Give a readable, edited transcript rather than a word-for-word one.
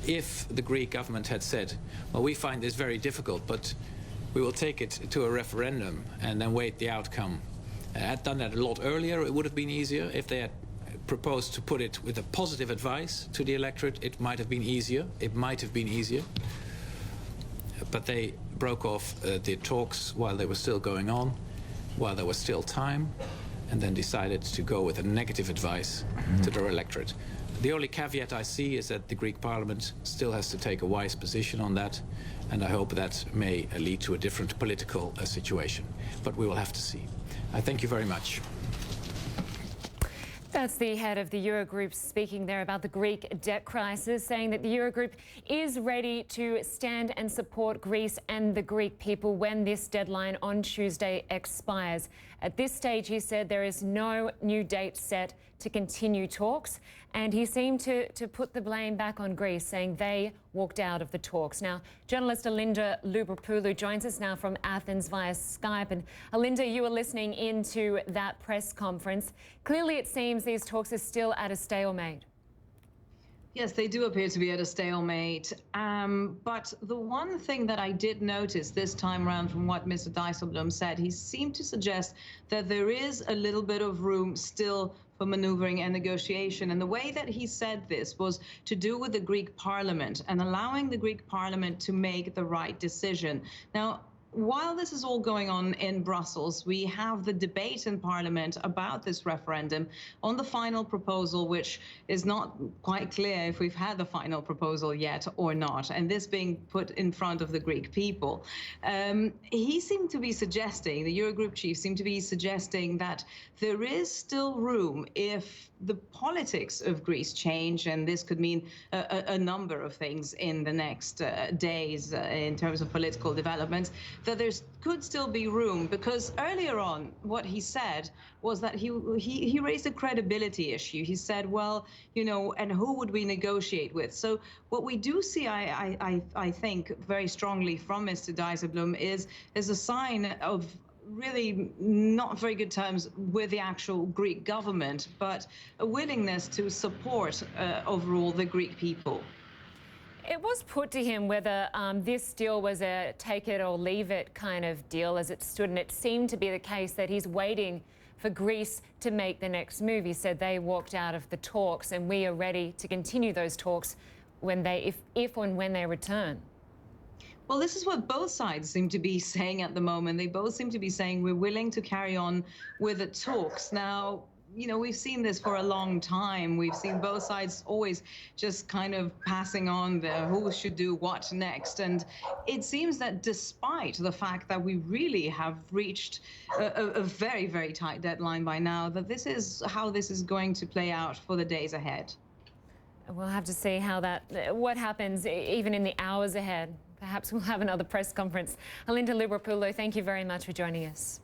If the Greek government had said, well, we find this very difficult, but we will take it to a referendum and then wait the outcome, had done that a lot earlier, it would have been easier. If they had proposed to put it with a positive advice to the electorate, it might have been easier. It might have been easier. But they broke off the talks while they were still going on, while there was still time, and then decided to go with a negative advice to their electorate. The only caveat I see is that the Greek parliament still has to take a wise position on that, and I hope that may lead to a different political situation. But we will have to see. I thank you very much. That's the head of the Eurogroup speaking there about the Greek debt crisis, saying that the Eurogroup is ready to stand and support Greece and the Greek people when this deadline on Tuesday expires. At this stage, he said there is no new date set to continue talks, and he seemed to put the blame back on Greece, saying they walked out of the talks. Now, journalist Elinda Labroupoulou joins us now from Athens via Skype. And Elinda, you were listening into that press conference. Clearly, it seems these talks are still at a stalemate. Yes, they do appear to be at a stalemate. But the one thing that I did notice this time around from what Mr. Dijsselbloem said, he seemed to suggest that there is a little bit of room still for maneuvering and negotiation. And the way that he said this was to do with the Greek parliament and allowing the Greek parliament to make the right decision. Now, while this is all going on in Brussels, we have the debate in Parliament about this referendum on the final proposal, which is not quite clear if we've had the final proposal yet or not, and this being put in front of the Greek people. He seemed to be suggesting, the Eurogroup chief seemed to be suggesting that there is still room if the politics of Greece change, and this could mean a number of things in the next days in terms of political developments, that there could still be room, because earlier on what he said was that he raised a credibility issue. He said, well, you know, and who would we negotiate with? So what we do see, I think, very strongly from Mr. Dijsselbloem is a sign of really not very good terms with the actual Greek government, but a willingness to support overall the Greek people. It was put to him whether this deal was a take it or leave it kind of deal as it stood, and it seemed to be the case that he's waiting for Greece to make the next move. He said they walked out of the talks and we are ready to continue those talks when they, if and when they return. Well, this is what both sides seem to be saying at the moment. They both seem to be saying we're willing to carry on with the talks. Now, you know, we've seen this for a long time. We've seen both sides always just kind of passing on the who should do what next. And it seems that despite the fact that we really have reached a very, very tight deadline by now, that this is how this is going to play out for the days ahead. We'll have to see how what happens even in the hours ahead. Perhaps we'll have another press conference. Elinda Labroupoulou, thank you very much for joining us.